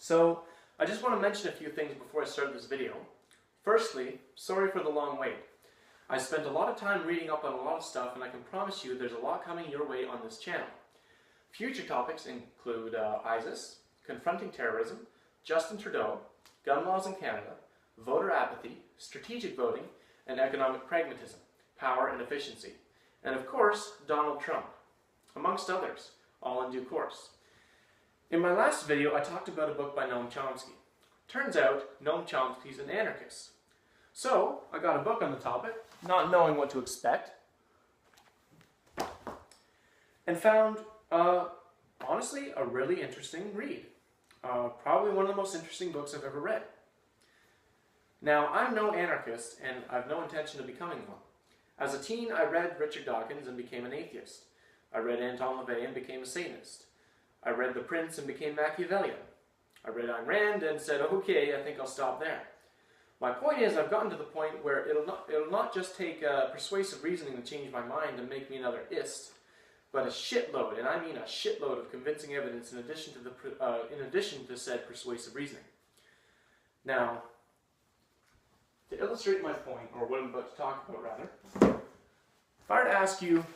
So, I just want to mention a few things before I start this video. Firstly, sorry for the long wait. I spent a lot of time reading up on a lot of stuff, and I can promise you there's a lot coming your way on this channel. Future topics include ISIS, confronting terrorism, Justin Trudeau, gun laws in Canada, voter apathy, strategic voting, and economic pragmatism, power and efficiency, and of course, Donald Trump, amongst others, all in due course. In my last video, I talked about a book by Noam Chomsky. Turns out, Noam Chomsky's an anarchist. So, I got a book on the topic, not knowing what to expect, and found, honestly, a really interesting read. Probably one of the most interesting books I've ever read. Now, I'm no anarchist, and I've no intention of becoming one. As a teen, I read Richard Dawkins and became an atheist. I read Anton LaVey and became a Satanist. I read The Prince and became Machiavellian. I read Ayn Rand and said, okay, I think I'll stop there. My point is, I've gotten to the point where it'll not just take persuasive reasoning to change my mind and make me another ist, but a shitload, and I mean a shitload of convincing evidence in addition to said persuasive reasoning. Now, to illustrate my point, or what I'm about to talk about rather, if I were to ask you,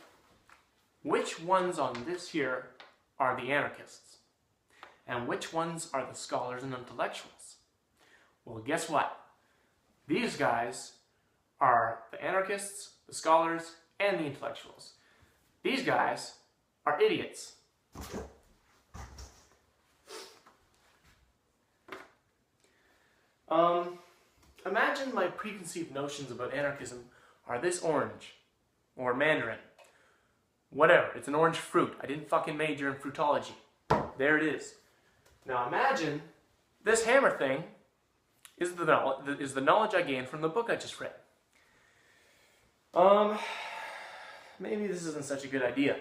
which ones on this here are the anarchists? And which ones are the scholars and intellectuals? Well, guess what? These guys are the anarchists, the scholars, and the intellectuals. These guys are idiots. Imagine my preconceived notions about anarchism are this orange, or mandarin. Whatever, it's an orange fruit. I didn't fucking major in fruitology. There it is. Now imagine this hammer thing is the knowledge I gained from the book I just read. Maybe this isn't such a good idea,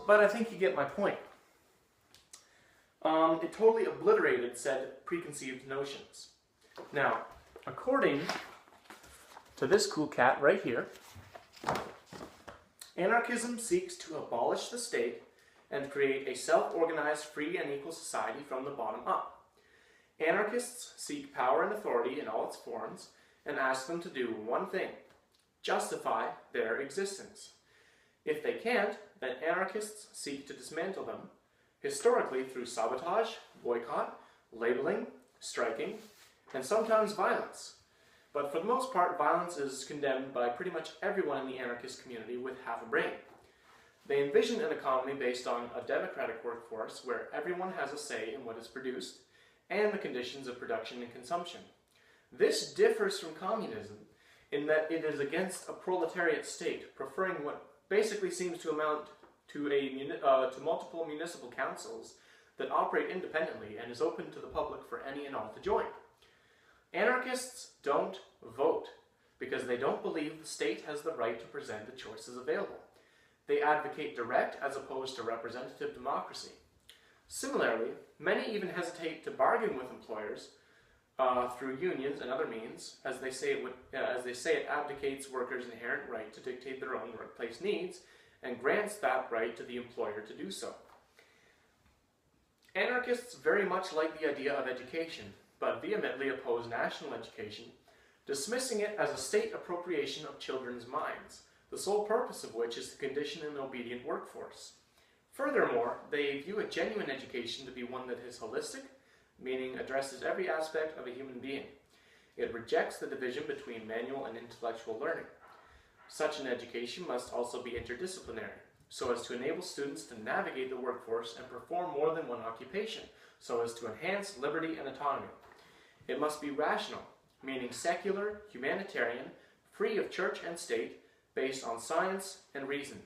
but I think you get my point. It totally obliterated said preconceived notions. Now, according to this cool cat right here, anarchism seeks to abolish the state and create a self-organized, free and equal society from the bottom up. Anarchists seek power and authority in all its forms and ask them to do one thing: justify their existence. If they can't, then anarchists seek to dismantle them, historically through sabotage, boycott, labeling, striking, and sometimes violence. But for the most part, violence is condemned by pretty much everyone in the anarchist community with half a brain. They envision an economy based on a democratic workforce where everyone has a say in what is produced and the conditions of production and consumption. This differs from communism in that it is against a proletariat state, preferring what basically seems to amount to multiple municipal councils that operate independently and is open to the public for any and all to join. Anarchists don't vote because they don't believe the state has the right to present the choices available. They advocate direct as opposed to representative democracy. Similarly, many even hesitate to bargain with employers through unions and other means, as they say it abdicates workers' inherent right to dictate their own workplace needs and grants that right to the employer to do so. Anarchists very much like the idea of education, but vehemently oppose national education, dismissing it as a state appropriation of children's minds, the sole purpose of which is to condition an obedient workforce. Furthermore, they view a genuine education to be one that is holistic, meaning addresses every aspect of a human being. It rejects the division between manual and intellectual learning. Such an education must also be interdisciplinary, so as to enable students to navigate the workforce and perform more than one occupation, so as to enhance liberty and autonomy. It must be rational, meaning secular, humanitarian, free of church and state, based on science and reason.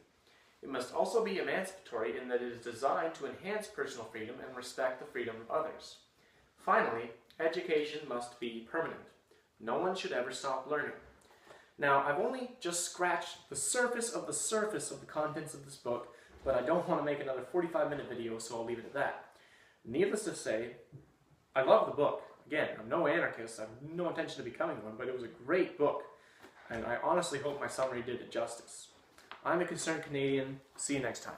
It must also be emancipatory in that it is designed to enhance personal freedom and respect the freedom of others. Finally, education must be permanent. No one should ever stop learning. Now, I've only just scratched the surface of the contents of this book, but I don't want to make another 45-minute video, so I'll leave it at that. Needless to say, I love the book. Again, I'm no anarchist, I have no intention of becoming one, but it was a great book, and I honestly hope my summary did it justice. I'm a concerned Canadian. See you next time.